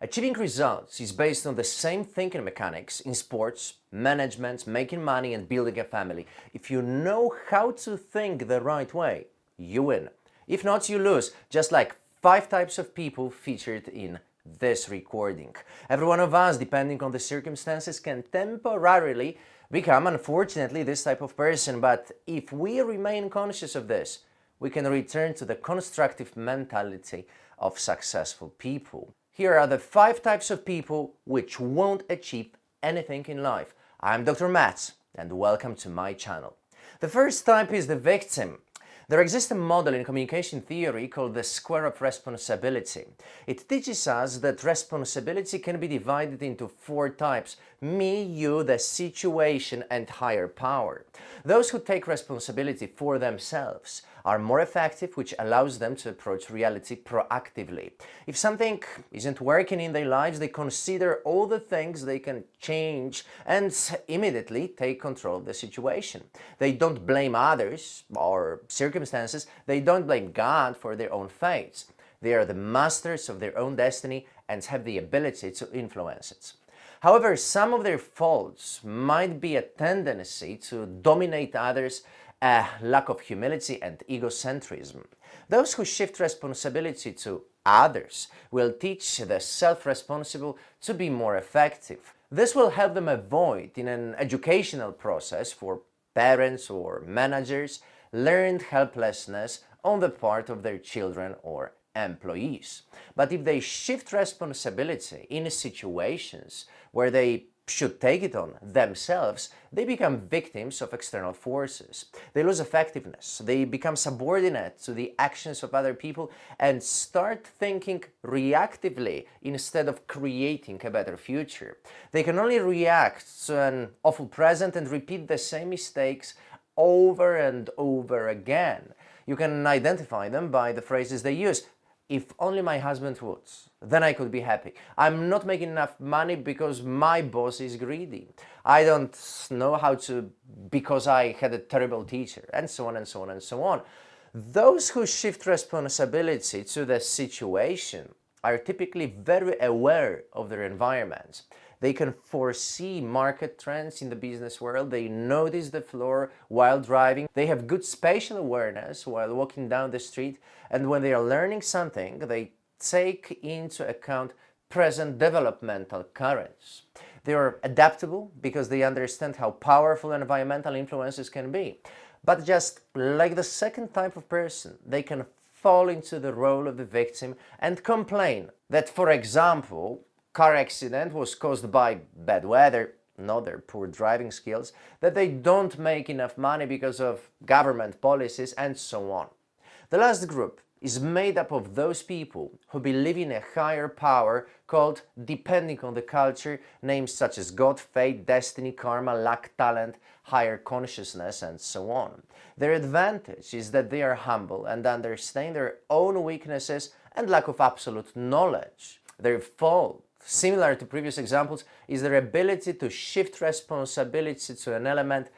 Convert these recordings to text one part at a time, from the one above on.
Achieving results is based on the same thinking mechanics in sports, management, making money and building a family. If you know how to think the right way, you win. If not, you lose, just like 5 types of people featured in this recording. Every one of us, depending on the circumstances, can temporarily become, unfortunately, this type of person, but if we remain conscious of this, we can return to the constructive mentality of successful people. Here are the 5 types of people which won't achieve anything in life. I'm Dr. Matt, and welcome to my channel. The first type is the victim. There exists a model in communication theory called the square of responsibility. It teaches us that responsibility can be divided into 4 types: me, you, the situation, and higher power. Those who take responsibility for themselves are more effective, which allows them to approach reality proactively. If something isn't working in their lives, they consider all the things they can change and immediately take control of the situation. They don't blame others or circumstances. They don't blame God for their own fates. They are the masters of their own destiny and have the ability to influence it. However, some of their faults might be a tendency to dominate others, a lack of humility and egocentrism. Those who shift responsibility to others will teach the self-responsible to be more effective. This will help them avoid, in an educational process for parents or managers, learned helplessness on the part of their children or employees. But if they shift responsibility in situations where they should take it on themselves, they become victims of external forces. They lose effectiveness, they become subordinate to the actions of other people and start thinking reactively instead of creating a better future. They can only react to an awful present and repeat the same mistakes over and over again. You can identify them by the phrases they use. If only my husband would, then I could be happy. I'm not making enough money because my boss is greedy. I don't know how to because I had a terrible teacher, and so on and so on and so on. Those who shift responsibility to the situation are typically very aware of their environment. They can foresee market trends in the business world. They notice the floor while driving. They have good spatial awareness while walking down the street. And when they are learning something, they take into account present developmental currents. They are adaptable because they understand how powerful environmental influences can be. But just like the second type of person, they can fall into the role of the victim and complain that, for example, car accident was caused by bad weather, not their poor driving skills, that they don't make enough money because of government policies, and so on. The last group is made up of those people who believe in a higher power called, depending on the culture, names such as God, fate, destiny, karma, luck, talent, higher consciousness, and so on. Their advantage is that they are humble and understand their own weaknesses and lack of absolute knowledge. Their fault, similar to previous examples, is their ability to shift responsibility to an element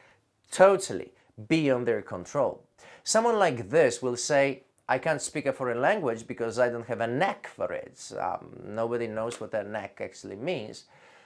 totally beyond their control. Someone like this will say, I can't speak a foreign language because I don't have a knack for it. Nobody knows what a knack actually means.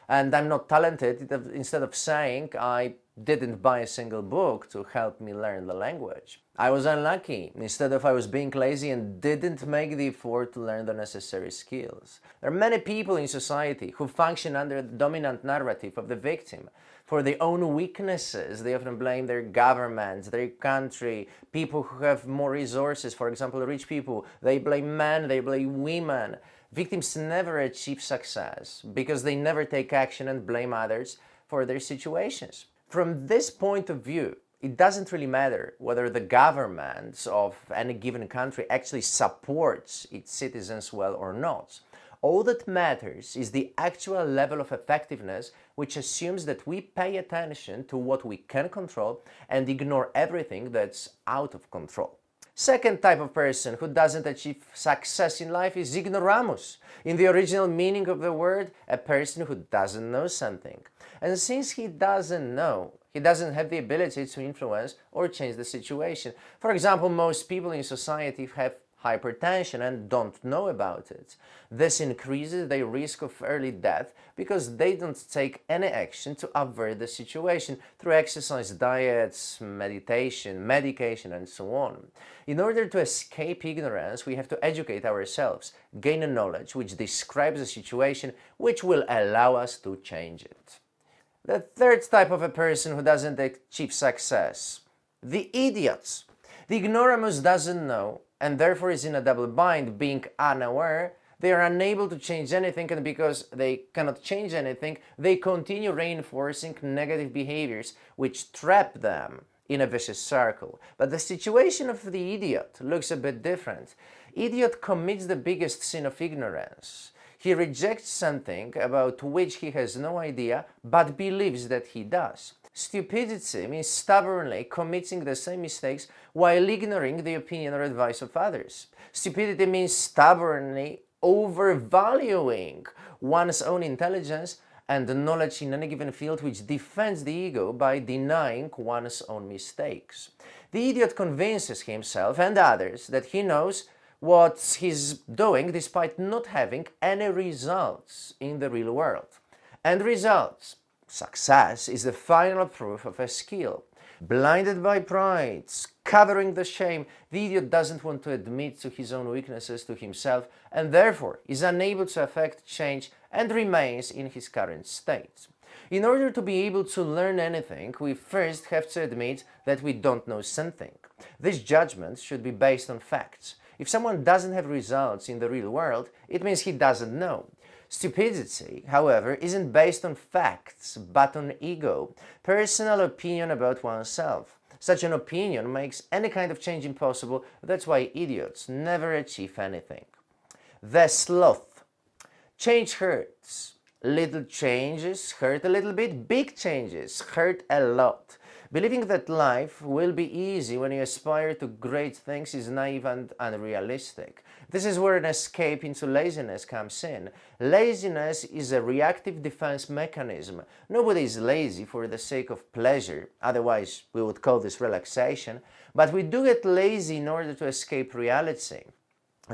And I'm not talented, instead of saying I didn't buy a single book to help me learn the language. I was unlucky, instead of I was being lazy and didn't make the effort to learn the necessary skills. There are many people in society who function under the dominant narrative of the victim. For their own weaknesses, they often blame their government, their country, people who have more resources, for example, rich people. They blame men, they blame women. Victims never achieve success because they never take action and blame others for their situations. From this point of view, it doesn't really matter whether the government of any given country actually supports its citizens well or not. All that matters is the actual level of effectiveness, which assumes that we pay attention to what we can control and ignore everything that's out of control. Second type of person who doesn't achieve success in life is ignoramus. In the original meaning of the word, a person who doesn't know something. And since he doesn't know, he doesn't have the ability to influence or change the situation. For example, most people in society have hypertension and don't know about it. This increases their risk of early death because they don't take any action to avert the situation through exercise, diets, meditation, medication, and so on. In order to escape ignorance, we have to educate ourselves, gain a knowledge which describes the situation, which will allow us to change it. The third type of a person who doesn't achieve success: the idiots. The ignoramus doesn't know and therefore is in a double bind, being unaware. They are unable to change anything, and because they cannot change anything, they continue reinforcing negative behaviors which trap them in a vicious circle. But the situation of the idiot looks a bit different. Idiot commits the biggest sin of ignorance. He rejects something about which he has no idea, but believes that he does. Stupidity means stubbornly committing the same mistakes while ignoring the opinion or advice of others. Stupidity means stubbornly overvaluing one's own intelligence and knowledge in any given field, which defends the ego by denying one's own mistakes. The idiot convinces himself and others that he knows what he's doing despite not having any results in the real world. And results. Success is the final proof of a skill. Blinded by pride, covering the shame, the idiot doesn't want to admit to his own weaknesses to himself and therefore is unable to affect change and remains in his current state. In order to be able to learn anything, we first have to admit that we don't know something. This judgment should be based on facts. If someone doesn't have results in the real world, it means he doesn't know. Stupidity, however, isn't based on facts, but on ego, personal opinion about oneself. Such an opinion makes any kind of change impossible. That's why idiots never achieve anything. The sloth. Change hurts. Little changes hurt a little bit, big changes hurt a lot. Believing that life will be easy when you aspire to great things is naive and unrealistic. This is where an escape into laziness comes in. Laziness is a reactive defense mechanism. Nobody is lazy for the sake of pleasure, otherwise we would call this relaxation, but we do get lazy in order to escape reality.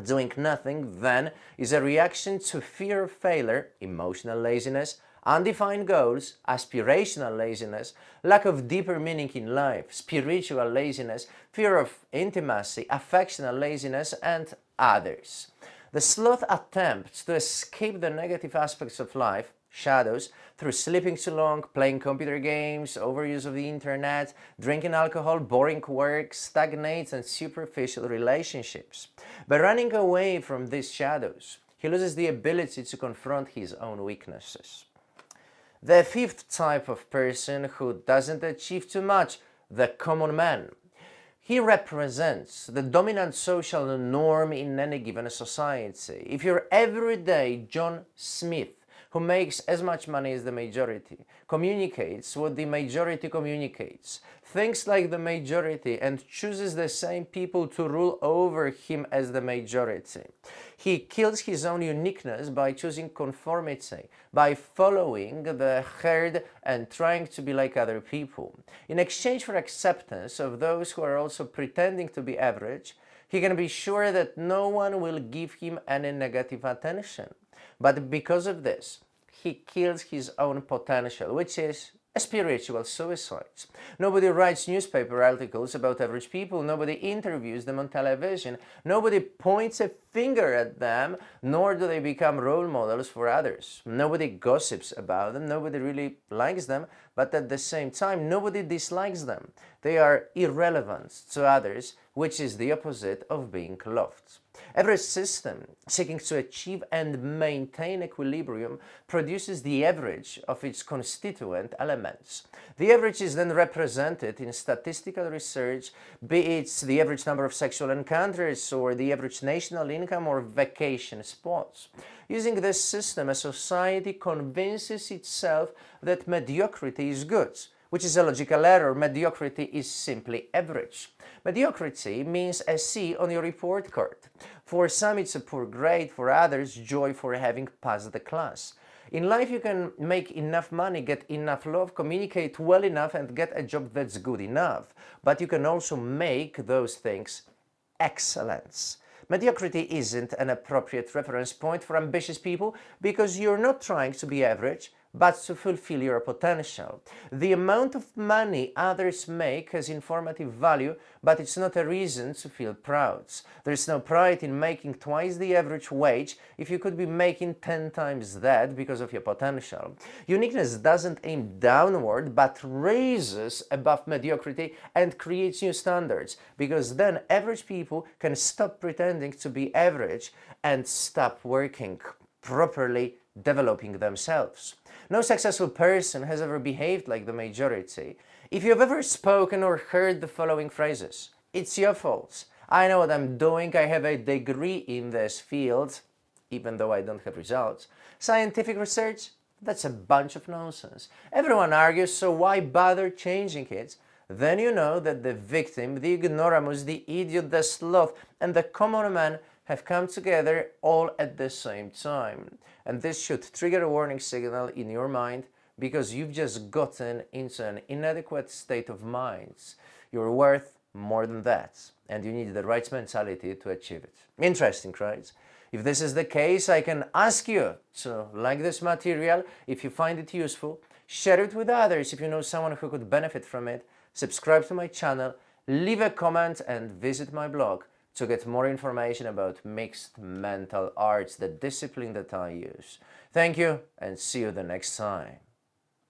Doing nothing, then, is a reaction to fear of failure, emotional laziness, undefined goals, aspirational laziness, lack of deeper meaning in life, spiritual laziness, fear of intimacy, affectional laziness, and others. The sloth attempts to escape the negative aspects of life, shadows, through sleeping too long, playing computer games, overuse of the internet, drinking alcohol, boring work, stagnates, and superficial relationships. By running away from these shadows, he loses the ability to confront his own weaknesses. The fifth type of person who doesn't achieve too much, the common man. He represents the dominant social norm in any given society. If you're everyday John Smith, who makes as much money as the majority, communicates what the majority communicates, thinks like the majority, and chooses the same people to rule over him as the majority. He kills his own uniqueness by choosing conformity, by following the herd and trying to be like other people. In exchange for acceptance of those who are also pretending to be average, he can be sure that no one will give him any negative attention. But because of this, he kills his own potential, which is a spiritual suicide. Nobody writes newspaper articles about average people, nobody interviews them on television, nobody points a finger at them, nor do they become role models for others. Nobody gossips about them, nobody really likes them, but at the same time, nobody dislikes them. They are irrelevant to others, which is the opposite of being loved. Every system seeking to achieve and maintain equilibrium produces the average of its constituent elements. The average is then represented in statistical research, be it the average number of sexual encounters or the average national income or vacation spots. Using this system, a society convinces itself that mediocrity is good, which is a logical error. Mediocrity is simply average. Mediocrity means a C on your report card. For some it's a poor grade, for others joy for having passed the class. In life you can make enough money, get enough love, communicate well enough and get a job that's good enough. But you can also make those things excellence. Mediocrity isn't an appropriate reference point for ambitious people because you're not trying to be average, but to fulfill your potential. The amount of money others make has informative value, but it's not a reason to feel proud. There's no pride in making twice the average wage if you could be making 10 times that because of your potential. Uniqueness doesn't aim downward, but raises above mediocrity and creates new standards, because then average people can stop pretending to be average and stop working properly, developing themselves. No successful person has ever behaved like the majority. If you've ever spoken or heard the following phrases: "It's your fault," "I know what I'm doing," "I have a degree in this field," even though I don't have results, "scientific research," that's a bunch of nonsense. Everyone argues, so why bother changing it? Then you know that the victim, the ignoramus, the idiot, the sloth, and the common man have come together all at the same time. And this should trigger a warning signal in your mind, because you've just gotten into an inadequate state of mind. You're worth more than that, and you need the right mentality to achieve it. Interesting, right? If this is the case, I can ask you to like this material if you find it useful, share it with others if you know someone who could benefit from it, subscribe to my channel, leave a comment, and visit my blog to get more information about mixed mental arts, the discipline that I use. Thank you, and see you the next time.